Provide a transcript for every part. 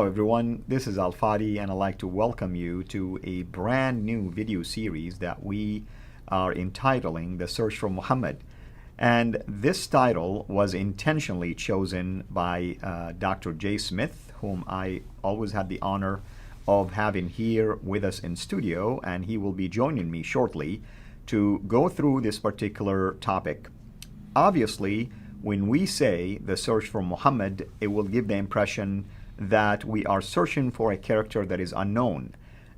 Hello everyone, this is Al Fadi and I'd like to welcome you to a brand new video series that we are entitling The Search for Muhammad. And this title was intentionally chosen by Dr. Jay Smith, whom I always had the honor of having here with us in studio, and he will be joining me shortly to go through this particular topic. Obviously, when we say The Search for Muhammad, it will give the impression that we are searching for a character that is unknown.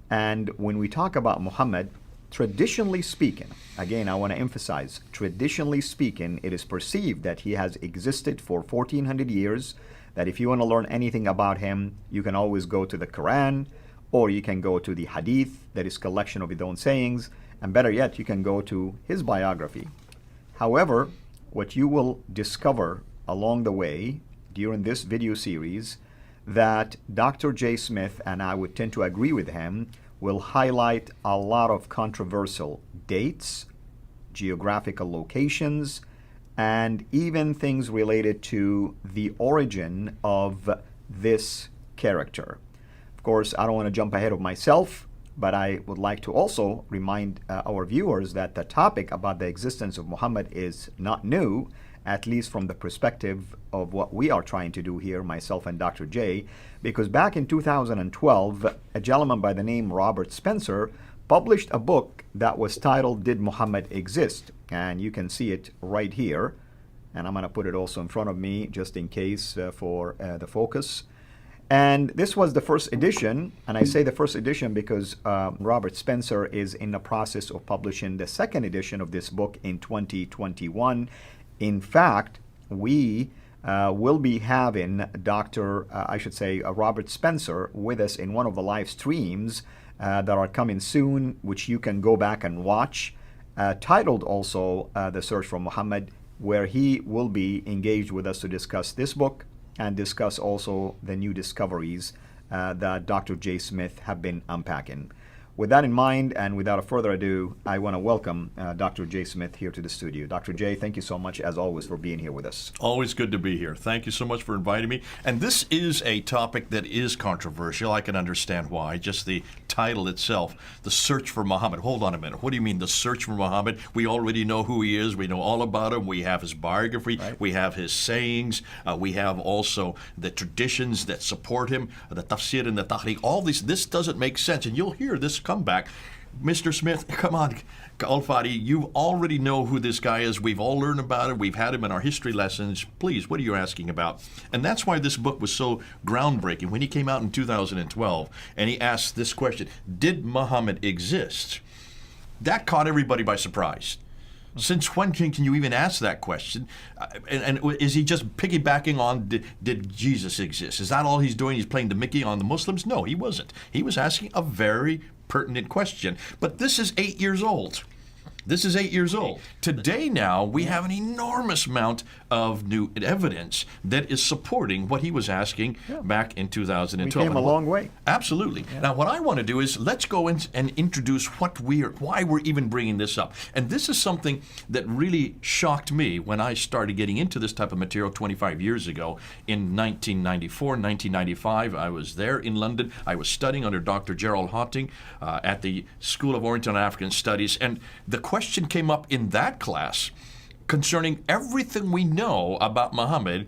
And when we talk about Muhammad, traditionally speaking, again, I want to emphasize, traditionally speaking, it is perceived that he has existed for 1400 years, that if you want to learn anything about him, you can always go to the Quran, or you can go to the Hadith, that is collection of his own sayings, and better yet, you can go to his biography. However, what you will discover along the way during this video series that Dr. Jay Smith, and I would tend to agree with him, will highlight a lot of controversial dates, geographical locations, and even things related to the origin of this character. Of course, I don't want to jump ahead of myself, but I would like to also remind our viewers that the topic about the existence of Muhammad is not new, at least from the perspective of what we are trying to do here, myself and Dr. J, because back in 2012, a gentleman by the name Robert Spencer published a book that was titled Did Muhammad Exist? And you can see it right here. And I'm going to put it also in front of me just in case for the focus. And this was the first edition, and I say the first edition because Robert Spencer is in the process of publishing the second edition of this book in 2021. In fact, we will be having Robert Spencer with us in one of the live streams that are coming soon, which you can go back and watch, titled also The Search for Muhammad, where he will be engaged with us to discuss this book and discuss also the new discoveries that Dr. Jay Smith have been unpacking. With that in mind, and without further ado, I want to welcome Dr. Jay Smith here to the studio. Dr. Jay, thank you so much, as always, for being here with us. Always good to be here. Thank you so much for inviting me. And this is a topic that is controversial. I can understand why. Just the title itself, The Search for Muhammad. Hold on a minute. What do you mean, The Search for Muhammad? We already know who he is. We know all about him. We have his biography. Right. We have his sayings. We have also the traditions that support him, the tafsir and the tahriq. All these, this doesn't make sense. And you'll hear this come back. Mr. Smith, come on, Al Fadi, you already know who this guy is. We've all learned about it. We've had him in our history lessons. Please, what are you asking about? And that's why this book was so groundbreaking. When he came out in 2012 and he asked this question, did Muhammad exist? That caught everybody by surprise. Since when can you even ask that question? And is he just piggybacking on did Jesus exist? Is that all he's doing? He's playing the Mickey on the Muslims? No, he wasn't. He was asking a very pertinent question. But this is 8 years old. This is 8 years old. Today now, we have an enormous amount of new evidence that is supporting what he was asking back in 2012. We came a long way. Absolutely. Yeah. Now, what I want to do is let's go in and introduce why we're even bringing this up. And this is something that really shocked me when I started getting into this type of material 25 years ago. In 1994, 1995, I was there in London. I was studying under Dr. Gerald Hotting at the School of Oriental and African Studies. And the question came up in that class concerning everything we know about Muhammad,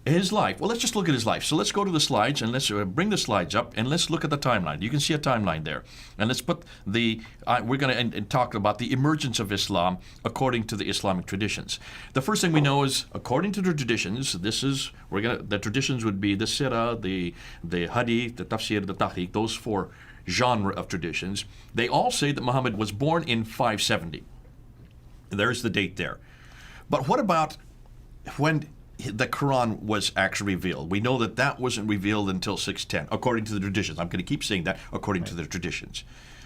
his life. Well, let's just look at his life. So let's go to the slides and let's bring the slides up and let's look at the timeline. You can see a timeline there. And let's put we're going to talk about the emergence of Islam according to the Islamic traditions. The first thing we know is, according to the traditions, the traditions would be the Sirah, the Hadith, the Tafsir, the Tahriq, those four genre of traditions. They all say that Muhammad was born in 570. There's the date there. But what about when the Quran was actually revealed? We know that that wasn't revealed until 610, according to the traditions. I'm going to keep saying that, according to the traditions.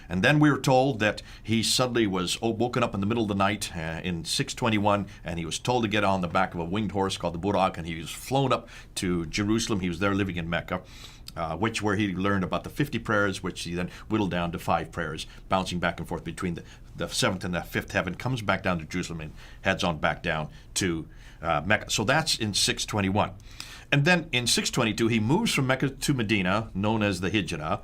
And then we were told that he suddenly was woken up in the middle of the night in 621, and he was told to get on the back of a winged horse called the Buraq, and he was flown up to Jerusalem. He was there living in Mecca. where he learned about the 50 prayers, which he then whittled down to 5 prayers, bouncing back and forth between the 7th and the 5th heaven, comes back down to Jerusalem and heads on back down to Mecca. So that's in 621. And then in 622, he moves from Mecca to Medina, known as the Hijrah.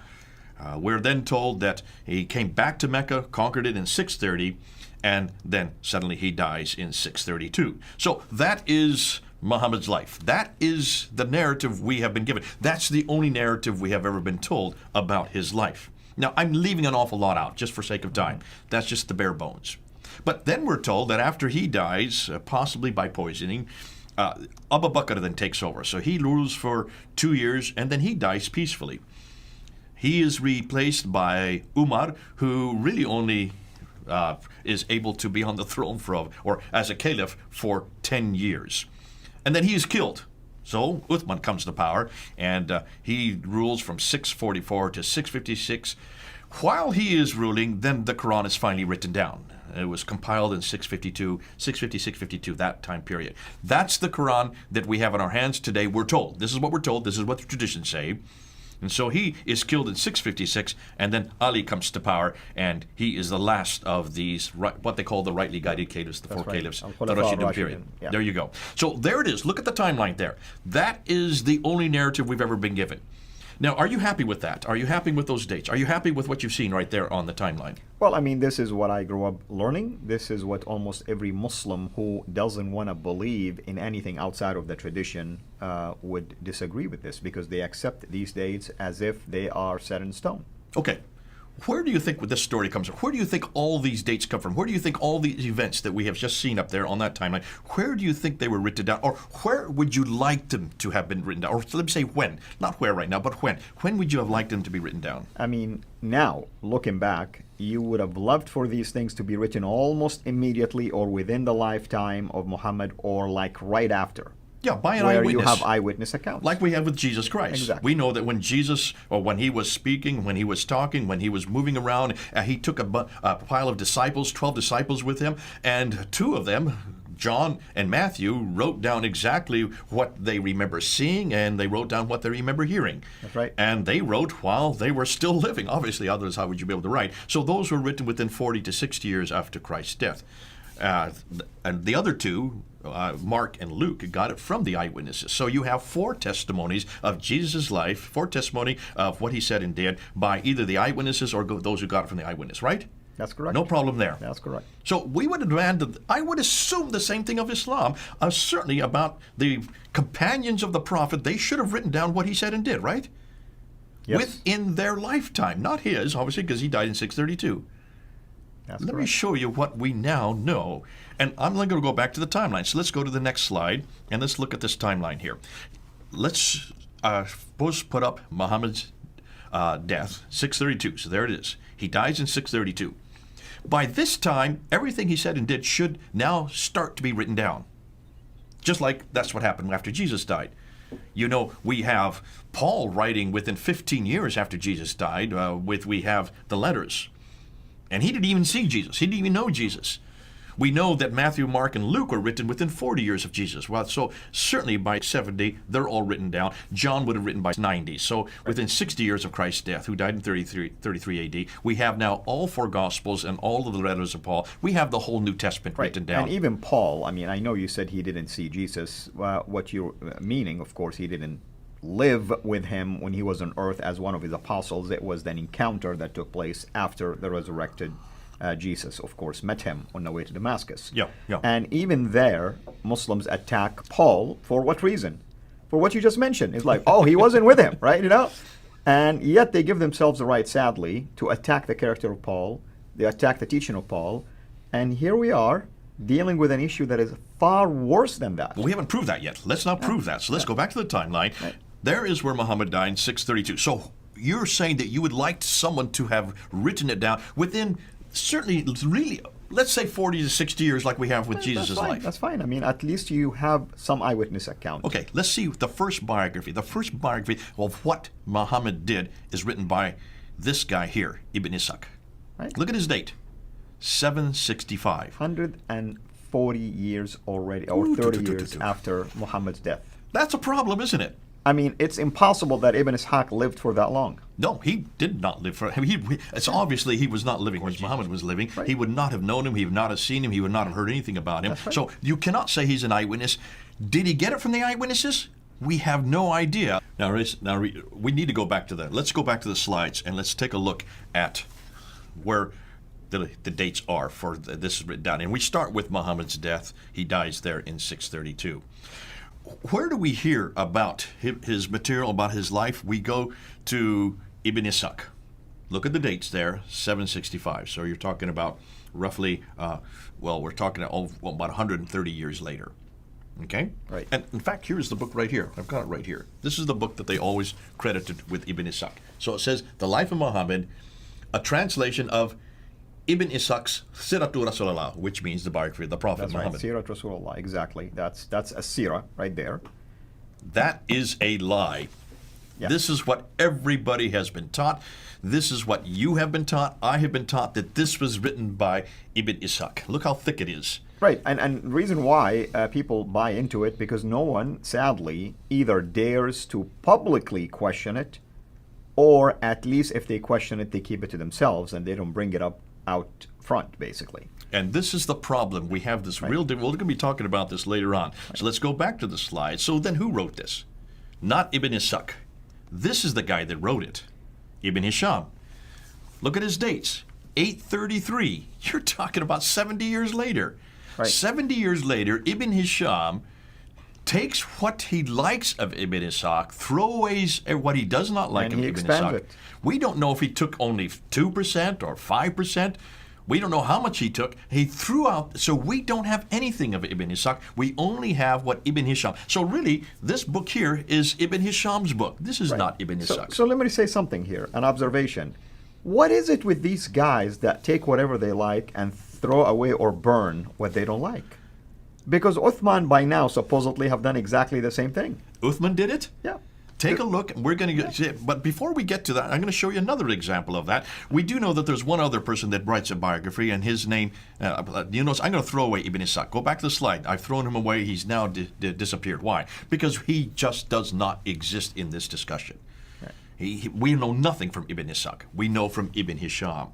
We're then told that he came back to Mecca, conquered it in 630, and then suddenly he dies in 632. So that is Muhammad's life. That is the narrative we have been given. That's the only narrative we have ever been told about his life. Now, I'm leaving an awful lot out just for sake of time. That's just the bare bones. But then we're told that after he dies, possibly by poisoning, Abu Bakr then takes over. So he rules for 2 years, and then he dies peacefully. He is replaced by Umar, who really only is able to be on the throne or as a caliph for 10 years. And then he is killed. So Uthman comes to power, and he rules from 644 to 656. While he is ruling, then the Quran is finally written down. It was compiled in 652, 650, 652, that time period. That's the Quran that we have in our hands today, we're told. This is what we're told. This is what the traditions say. And so he is killed in 656, and then Ali comes to power, and he is the last of these, what they call the rightly guided caliphs, the That's 4 right. caliphs, the Al-Khulafa Rashidun period. Rashidun, yeah. There you go. So there it is. Look at the timeline there. That is the only narrative we've ever been given. Now, are you happy with that? Are you happy with those dates? Are you happy with what you've seen right there on the timeline? Well, I mean, this is what I grew up learning. This is what almost every Muslim who doesn't want to believe in anything outside of the tradition would disagree with this, because they accept these dates as if they are set in stone. Okay. Where do you think this story comes from? Where do you think all these dates come from? Where do you think all these events that we have just seen up there on that timeline, where do you think they were written down? Or where would you like them to have been written down? Or let me say when. Not where right now, but when. When would you have liked them to be written down? I mean, now, looking back, you would have loved for these things to be written almost immediately or within the lifetime of Muhammad, or like right after. Yeah, by an where eyewitness. you have eyewitness accounts. Like we have with Jesus Christ. Exactly. We know that when Jesus, or when he was speaking, when he was talking, when he was moving around, he took a pile of disciples, 12 disciples with him, and 2 of them, John and Matthew, wrote down exactly what they remember seeing, and they wrote down what they remember hearing. That's right. And they wrote while they were still living. Obviously, otherwise how would you be able to write? So those were written within 40 to 60 years after Christ's death. And the other 2, Mark and Luke, got it from the eyewitnesses. So you have 4 testimonies of Jesus' life, 4 testimony of what he said and did by either the eyewitnesses or those who got it from the eyewitness, right? That's correct. No problem there. That's correct. So we would demand, I would assume the same thing of Islam, certainly about the companions of the Prophet. They should have written down what he said and did, right? Yes. Within their lifetime, not his, obviously, because he died in 632. That's Let me correct. show you what we now know. And I'm going to go back to the timeline. So let's go to the next slide, and let's look at this timeline here. Let's suppose put up Muhammad's death, 632. So there it is. He dies in 632. By this time, everything he said and did should now start to be written down. Just like that's what happened after Jesus died. You know, we have Paul writing within 15 years after Jesus died, we have the letters. And he didn't even see Jesus. He didn't even know Jesus. We know that Matthew, Mark, and Luke were written within 40 years of Jesus. Well, so certainly by 70, they're all written down. John would have written by 90. So within 60 years of Christ's death, who died in 33 AD, we have now all 4 Gospels and all of the letters of Paul. We have the whole New Testament written down. And even Paul, I mean, I know you said he didn't see Jesus. What you're meaning, of course, he didn't live with him when he was on earth as one of his apostles. It was an encounter that took place after the resurrected Jesus, of course, met him on the way to Damascus. Yeah. And even there, Muslims attack Paul for what reason? For what you just mentioned. It's like, oh, he wasn't with him, right? You know? And yet they give themselves the right, sadly, to attack the character of Paul. They attack the teaching of Paul. And here we are, dealing with an issue that is far worse than that. But we haven't proved that yet. Let's not prove that. So let's go back to the timeline. Right. There is where Muhammad died in 632. So you're saying that you would like someone to have written it down within certainly, really, let's say 40 to 60 years like we have with Jesus' life. That's fine. I mean, at least you have some eyewitness account. Okay, let's see the first biography. The first biography of what Muhammad did is written by this guy here, Ibn Ishaq. Right. Look at his date, 765. 140 years already, or 30 years after Muhammad's death. That's a problem, isn't it? I mean, it's impossible that Ibn Ishaq lived for that long. No, he did not live for. It's obviously he was not living as Muhammad was living. Right. He would not have known him. He would not have seen him. He would not have heard anything about him. Right. So you cannot say he's an eyewitness. Did he get it from the eyewitnesses? We have no idea. Now we need to go back to that. Let's go back to the slides and let's take a look at where the dates are for this is written down. And we start with Muhammad's death. He dies there in 632. Where do we hear about his material, about his life? We go to Ibn Ishaq. Look at the dates there, 765. So you're talking about roughly, we're talking about 130 years later. Okay? Right. And in fact, here's the book right here. I've got it right here. This is the book that they always credited with Ibn Ishaq. So it says, The Life of Muhammad, a translation of Ibn Ishaq's Siratul Rasulullah, which means the biography of the Prophet That's right, Muhammad. Sirat Rasulullah, exactly. That's a sirah right there. That is a lie. Yeah. This is what everybody has been taught. This is what you have been taught. I have been taught that this was written by Ibn Ishaq. Look how thick it is. Right, and the reason why people buy into it, because no one, sadly, either dares to publicly question it, or at least if they question it, they keep it to themselves and they don't bring it up out front, basically. And this is the problem. We have this real. We're going to be talking about this later on. So let's go back to the slide. So then who wrote this? Not Ibn Ishaq. This is the guy that wrote it, Ibn Hisham. Look at his dates. 833. You're talking about 70 years later. Right. 70 years later, Ibn Hisham takes what he likes of Ibn Ishaq, throwaways what he does not like And of he Ibn expands Ishaq. it. We don't know if he took only 2% or 5%. We don't know how much he took. He threw out, so we don't have anything of Ibn Ishaq. We only have what Ibn Hisham. So really, this book here is Ibn Hisham's book. This is not Ibn Ishaq. So let me say something here, an observation. What is it with these guys that take whatever they like and throw away or burn what they don't like? Because Uthman by now supposedly have done exactly the same thing. Uthman did it? Yeah. Take a look. We're going to get, but before we get to that, I'm going to show you another example of that. We do know that there's one other person that writes a biography, and his name, I'm going to throw away Ibn Ishaq. Go back to the slide. I've thrown him away. He's now disappeared. Why? Because he just does not exist in this discussion. Right. We know nothing from Ibn Ishaq. We know from Ibn Hisham.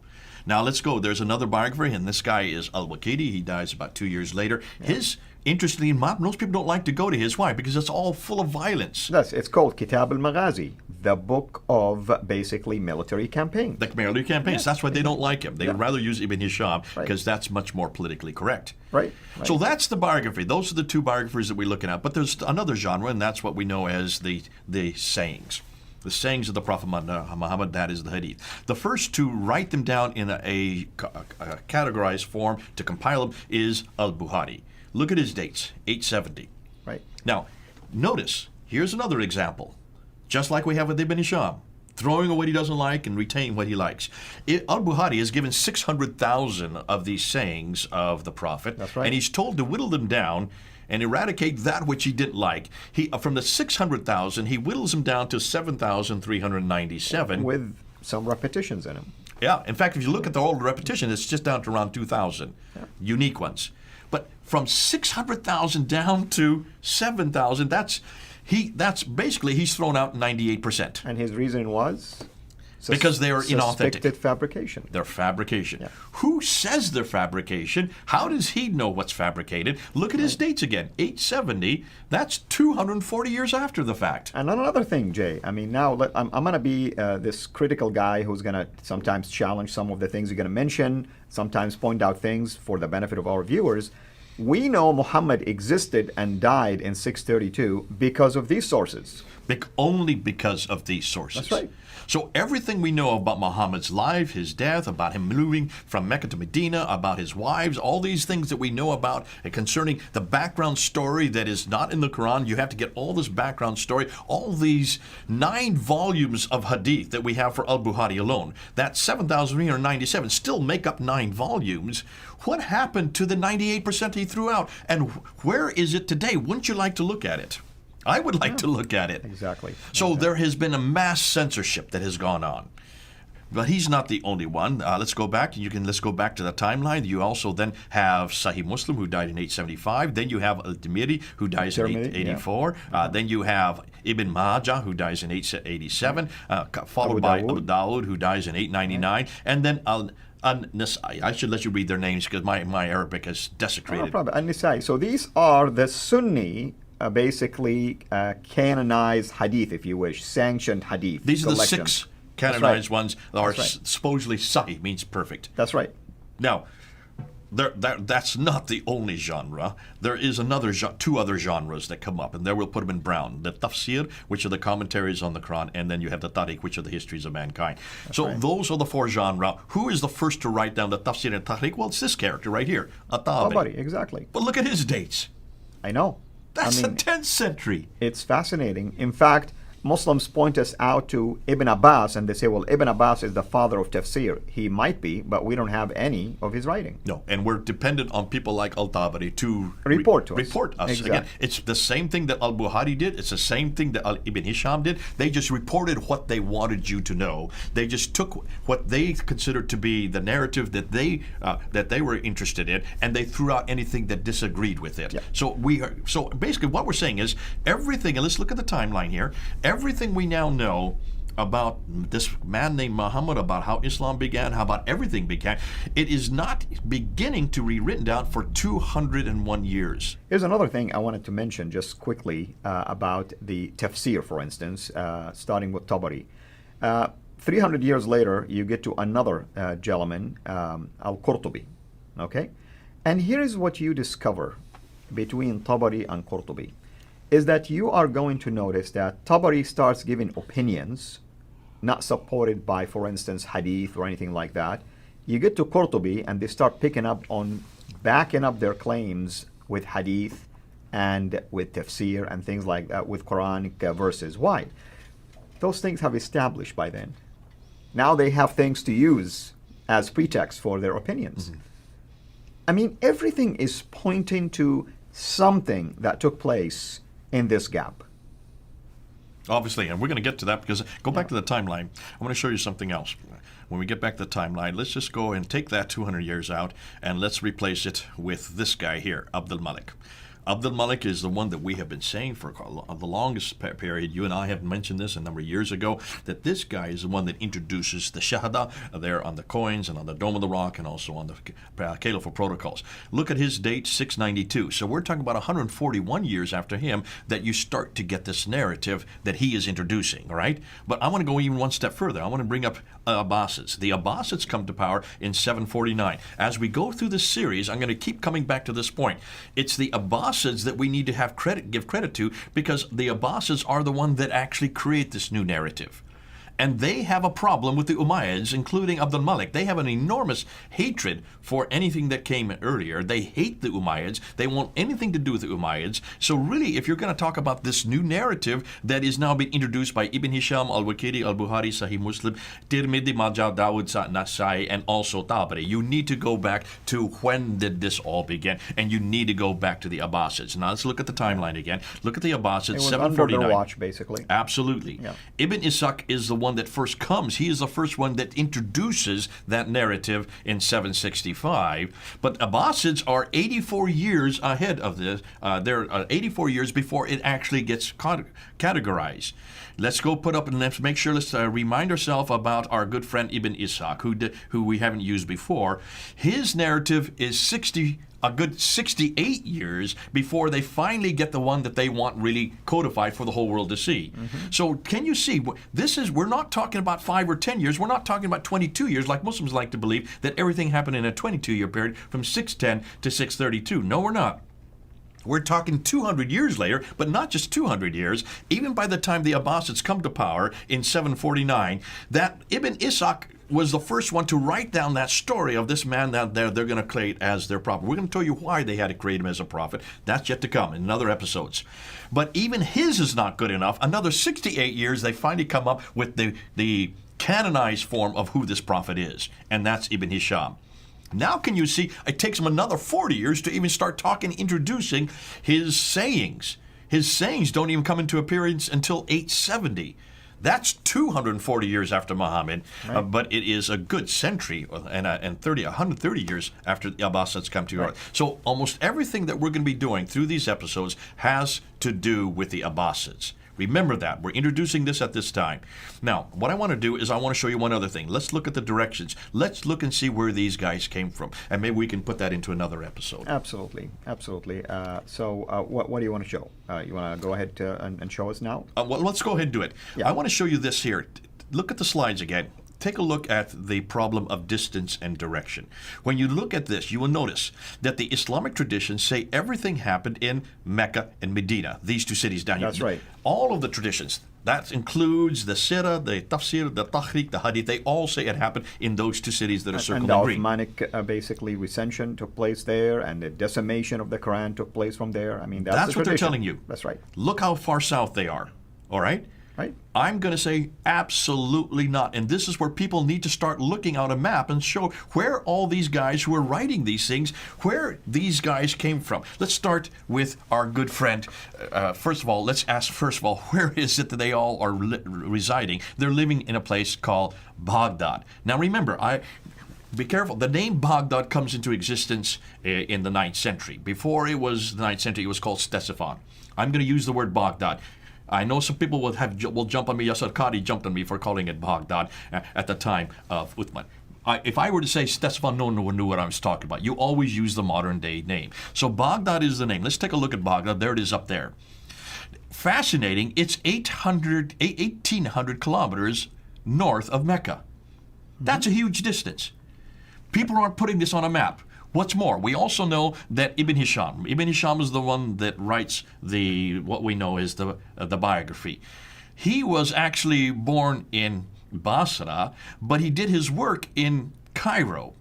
Now let's go. There's another biography, and this guy is Al-Waqidi. He dies about 2 years later. Yeah. His, interestingly, most people don't like to go to his. Why? Because it's all full of violence. It's called Kitab al-Maghazi, the book of basically military campaigns. The military campaigns. That's why they don't like him. They would rather use Ibn Hisham because that's much more politically correct. Right. So that's the biography. Those are the two biographies that we're looking at. But there's another genre, and that's what we know as the sayings. The sayings of the Prophet Muhammad, that is the hadith. The first to write them down in a categorized form, to compile them, is Al-Bukhari. Look at his dates, 870. Right. Now, notice, here's another example. Just like we have with Ibn Hisham, throwing away what he doesn't like and retaining what he likes. Al-Bukhari has given 600,000 of these sayings of the Prophet. That's right. And he's told to whittle them down and eradicate that which he didn't like. From the 600,000, he whittles them down to 7,397. With some repetitions in them. Yeah. In fact, if you look at the old repetition, it's just down to around 2,000 unique ones. But from 600,000 down to 7,000, that's basically he's thrown out 98%. And his reason was? Because they are inauthentic. Suspected fabrication. They're fabrication. Yeah. Who says they're fabrication? How does he know what's fabricated? Look at his dates again. 870, that's 240 years after the fact. And another thing, Jay, I mean, now I'm going to be this critical guy who's going to sometimes challenge some of the things you're going to mention, sometimes point out things for the benefit of our viewers. We know Muhammad existed and died in 632 because of these sources. Only because of these sources. That's right. So everything we know about Muhammad's life, his death, about him moving from Mecca to Medina, about his wives, all these things that we know about concerning the background story that is not in the Quran, you have to get all this background story, all these 9 volumes of hadith that we have for Al-Bukhari alone. That 7,397 still make up 9 volumes. What happened to the 98% he threw out? And where is it today? Wouldn't you like to look at it? I would like to look at it. Exactly. So there has been a mass censorship that has gone on. But he's not the only one. Let's go back. Let's go back to the timeline. You also then have Sahih Muslim, who died in 875. Then you have Al-Tirmidhi, who dies in 884. Then you have Ibn Majah, who dies in 887, followed by Abu Dawud, who dies in 899, and then An-Nasai. I should let you read their names because my Arabic is desecrated. No problem. An-Nasai. So these are the Sunni, basically canonized hadith, if you wish, sanctioned hadith. These are the 6 canonized ones that are right. supposedly Sahih, means perfect. That's right. Now, that's not the only genre. There is two other genres that come up, and there we'll put them in brown. The tafsir, which are the commentaries on the Quran, and then you have the tariq, which are the histories of mankind. Those are the 4 genres. Who is the first to write down the tafsir and tariq? Well, it's this character right here, At-Tabari. Tabari, exactly. But look at his dates. I know. That's the 10th century. It's fascinating. In fact, Muslims point us out to Ibn Abbas, and they say, well, Ibn Abbas is the father of tafsir. He might be, but we don't have any of his writing. No, and we're dependent on people like Al-Tabari to report us. Exactly. Again, it's the same thing that Al-Bukhari did. It's the same thing that Ibn Hisham did. They just reported what they wanted you to know. They just took what they considered to be the narrative that they were interested in, and they threw out anything that disagreed with it. Yeah. So basically what we're saying is everything, and let's look at the timeline here, everything we now know about this man named Muhammad, about how Islam began, how about everything began, it is not beginning to be written down for 201 years. Here's another thing I wanted to mention just quickly about the tafsir, for instance, starting with Tabari. 300 years later, you get to another gentleman, Al-Qurtubi, okay? And here is what you discover between Tabari and Qurtubi, is that you are going to notice that Tabari starts giving opinions not supported by, for instance, hadith or anything like that. You get to Qurtubi and they start backing up their claims with hadith and with tafsir and things like that, with Quranic verses. Why? Those things have established by then. Now they have things to use as pretext for their opinions. Mm-hmm. I mean, everything is pointing to something that took place in this gap. Obviously, and we're going to get to that because go back to the timeline. I want to show you something else. When we get back to the timeline, let's just go and take that 200 years out and let's replace it with this guy here, Abdul Malik. Abdul Malik is the one that we have been saying for the longest period. You and I have mentioned this a number of years ago, that this guy is the one that introduces the Shahada there on the coins and on the Dome of the Rock and also on the Caliphal Protocols. Look at his date, 692. So we're talking about 141 years after him that you start to get this narrative that he is introducing, all right? But I want to go even one step further. I want to bring up Abbasids. The Abbasids come to power in 749. As we go through this series, I'm going to keep coming back to this point. It's the Abbasids that we need to give credit to, because the Abbasids are the one that actually create this new narrative. And they have a problem with the Umayyads, including Abdul Malik. They have an enormous hatred for anything that came earlier. They hate the Umayyads. They want anything to do with the Umayyads. So really, if you're going to talk about this new narrative that is now being introduced by Ibn Hisham, Al-Waqidi, Al-Bukhari, Sahih Muslim, Tirmidhi, Majah, Dawud, Nasai, and also Tabari, you need to go back to when did this all begin, and you need to go back to the Abbasids. Now let's look at the timeline again. Look at the Abbasids, it was 749. under their watch, basically. Absolutely. Yeah. Ibn Ishaq is the one that first comes. He is the first one that introduces that narrative in 765. But Abbasids are 84 years ahead of this. They're 84 years before it actually gets categorized. Let's go put up and let's make sure, let's remind ourselves about our good friend Ibn Ishaq, who we haven't used before. His narrative is a good 68 years before they finally get the one that they want really codified for the whole world to see. Mm-hmm. So can you see, we're not talking about 5 or 10 years, we're not talking about 22 years like Muslims like to believe, that everything happened in a 22-year period from 610 to 632. No, we're not. We're talking 200 years later, but not just 200 years. Even by the time the Abbasids come to power in 749, that Ibn Ishaq was the first one to write down that story of this man that they're going to create as their prophet. We're going to tell you why they had to create him as a prophet. That's yet to come in other episodes. But even his is not good enough. Another 68 years, they finally come up with the canonized form of who this prophet is, and that's Ibn Hisham. Now can you see, it takes him another 40 years to even start introducing his sayings. His sayings don't even come into appearance until 870. That's 240 years after Muhammad, Right. but it is a good century and 130 years after the Abbasids come to Europe. So almost everything that we're going to be doing through these episodes has to do with the Abbasids. Remember that. We're introducing this at this time. Now, what I want to do is I want to show you one other thing. Let's look at the directions. Let's look and see where these guys came from. And maybe we can put that into another episode. Absolutely, absolutely. What do you want to show? You want to go ahead and show us now? Well, let's go ahead and do it. Yeah. I want to show you this here. Look at the slides again. Take a look at the problem of distance and direction. When you look at this, you will notice that the Islamic traditions say everything happened in Mecca and Medina, these two cities down here. That's right. All of the traditions, that includes the Sirah, the Tafsir, the Tahriq, the Hadith, they all say it happened in those two cities that are circled And in the green. Ottomanic basically recension took place there, and the decimation of the Quran took place from there. I mean, that's That's the what they're tradition. telling you. That's right. Look how far south they are. All right? Right. I'm going to say absolutely not. And this is where people need to start looking at a map and show where all these guys who are writing these things, where these guys came from. Let's start with our good friend. First of all, let's ask, where is it that they all are residing? They're living in a place called Baghdad. Now remember, be careful. The name Baghdad comes into existence in the 9th century. Before it was the 9th century, it was called Ctesiphon. I'm going to use the word Baghdad. I know some people will jump on me. Yasser Qadi jumped on me for calling it Baghdad at the time of Uthman. If I were to say Ctesiphon, no one knew what I was talking about. You always use the modern day name. So Baghdad is the name. Let's take a look at Baghdad. There it is up there. Fascinating. It's 1,800 kilometers north of Mecca. That's a huge distance. People aren't putting this on a map. What's more, we also know that Ibn Hisham is the one that writes what we know is the biography. He was actually born in Basra, but he did his work in Cairo.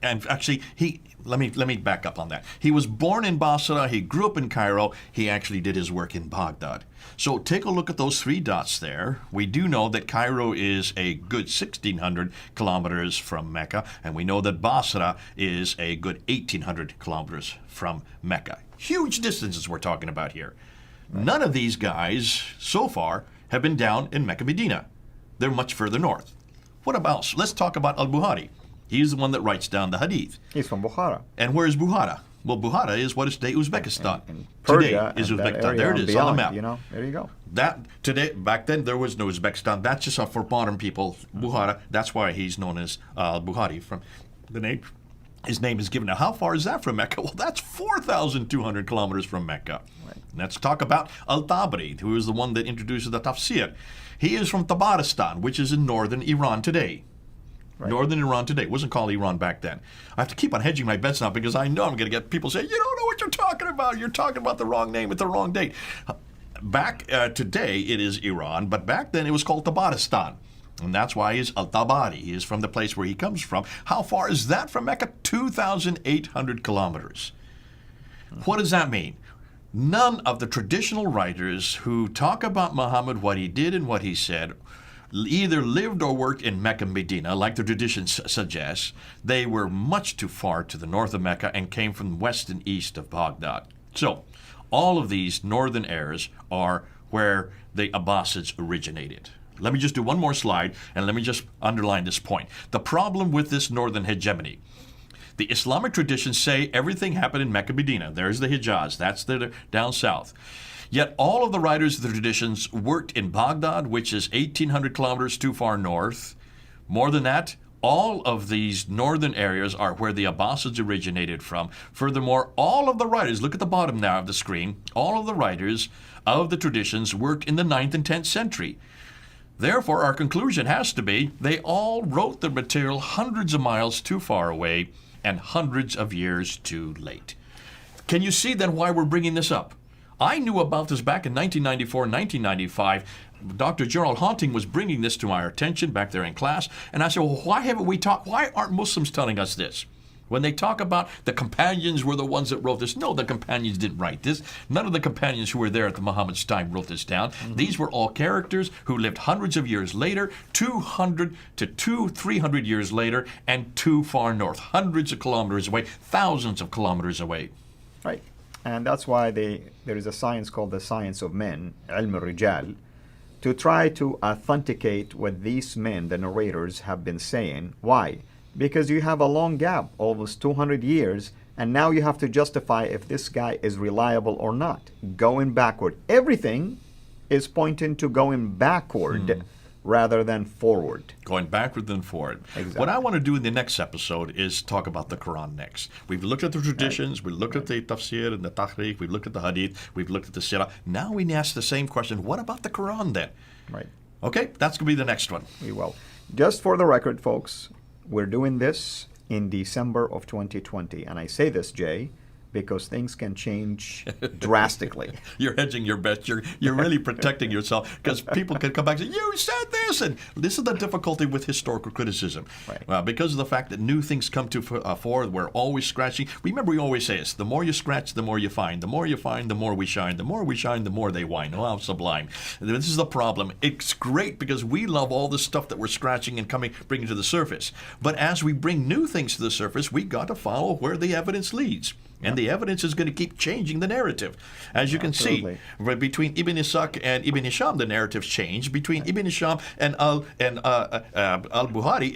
And actually, let me back up on that. He was born in Basra, he grew up in Cairo, he actually did his work in Baghdad. So take a look at those three dots there. We do know that Cairo is a good 1,600 kilometers from Mecca, and we know that Basra is a good 1,800 kilometers from Mecca. Huge distances we're talking about here. Right. None of these guys, so far, have been down in Mecca, Medina. They're much further north. What about, let's talk about Al-Bukhari. He's the one that writes down the Hadith. He's from Bukhara. And where is Bukhara? Well, Bukhara is what is today Uzbekistan. And Persia, today is and that Uzbekistan. area There it and is on the beyond, map. There you go. Back then there was no Uzbekistan. That's just for modern people. Bukhara. That's why he's known as Bukhari from the name. His name is given. Now, how far is that from Mecca? Well, that's 4,200 kilometers from Mecca. Right. Let's talk about Al-Tabari, who is the one that introduces the tafsir. He is from Tabaristan, which is in northern Iran today. Right. Northern Iran today. It wasn't called Iran back then. I have to keep on hedging my bets now because I know I'm going to get people saying, you don't know what you're talking about. You're talking about the wrong name at the wrong date. Back today, it is Iran, but back then it was called Tabaristan. And that's why he's Al-Tabari. He is from the place where he comes from. How far is that from Mecca? 2,800 kilometers. What does that mean? None of the traditional writers who talk about Muhammad, what he did and what he said, either lived or worked in Mecca and Medina, like the traditions suggest. They were much too far to the north of Mecca and came from west and east of Baghdad. So, all of these northern areas are where the Abbasids originated. Let me just do one more slide, and let me just underline this point. The problem with this northern hegemony, the Islamic traditions say everything happened in Mecca, Medina. There's the Hijaz. That's the down south. Yet all of the writers of the traditions worked in Baghdad, which is 1,800 kilometers too far north. More than that, all of these northern areas are where the Abbasids originated from. Furthermore, all of the writers, look at the bottom now of the screen, all of the writers of the traditions worked in the 9th and 10th century. Therefore, our conclusion has to be they all wrote their material hundreds of miles too far away and hundreds of years too late. Can you see then why we're bringing this up? I knew about this back in 1994, 1995. Dr. Gerald Haunting was bringing this to our attention back there in class, and I said, well, why aren't Muslims telling us this? When they talk about the companions were the ones that wrote this, no, the companions didn't write this. None of the companions who were there at the Muhammad's time wrote this down. Mm-hmm. These were all characters who lived hundreds of years later, 200 to 300 years later, and too far north, hundreds of kilometers away, thousands of kilometers away. Right. And that's why there is a science called the science of men, ilm al-rijal, to try to authenticate what these men, the narrators, have been saying. Why? Because you have a long gap, almost 200 years, and now you have to justify if this guy is reliable or not. Going backward. Everything is pointing to going backward rather than forward. Going backward than forward. Exactly. What I want to do in the next episode is talk about the Quran next. We've looked at the traditions, we've looked at the tafsir and the tahrikh, we've looked at the hadith, we've looked at the sirah. Now we ask the same question, what about the Quran then? Right. Okay, that's going to be the next one. We will. Just for the record, folks, we're doing this in December of 2020. And I say this, Jay, because things can change drastically. You're hedging your bets. You're really protecting yourself because people can come back and say, you said this. And this is the difficulty with historical criticism. Right. Because of the fact that new things come to fore, we're always scratching. Remember, we always say this, the more you scratch, the more you find. The more you find, the more we shine. The more we shine, the more they whine. Oh, how sublime. This is the problem. It's great because we love all the stuff that we're scratching and bringing to the surface. But as we bring new things to the surface, we got to follow where the evidence leads. And the evidence is going to keep changing the narrative. As you can see, between Ibn Ishaq and Ibn Hisham, the narratives change. Between Ibn Hisham and Al-Bukhari,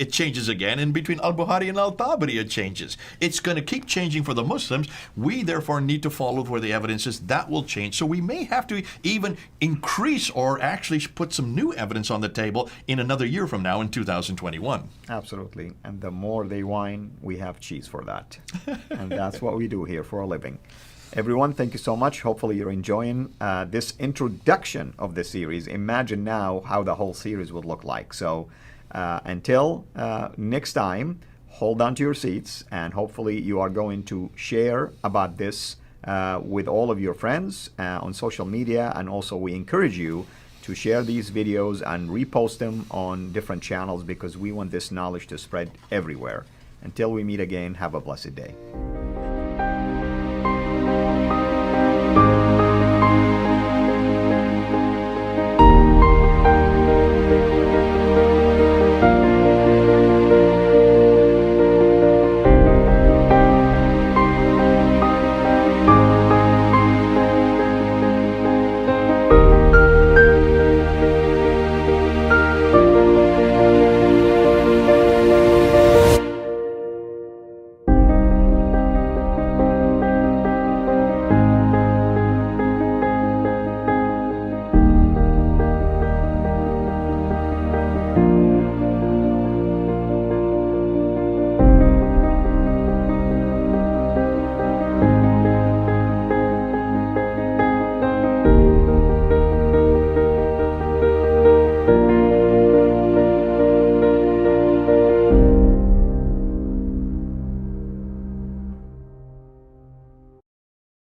it changes again. And between Al-Bukhari and Al-Tabari, it changes. It's going to keep changing for the Muslims. We, therefore, need to follow where the evidence is. That will change. So we may have to even increase or actually put some new evidence on the table in another year from now in 2021. Absolutely. And the more they whine, we have cheese for that. And that's what we do here for a living. Everyone, thank you so much. Hopefully you're enjoying this introduction of the series. Imagine now how the whole series would look like. So until next time, hold on to your seats, and hopefully you are going to share about this with all of your friends on social media. And also we encourage you to share these videos and repost them on different channels because we want this knowledge to spread everywhere. Until we meet again, have a blessed day.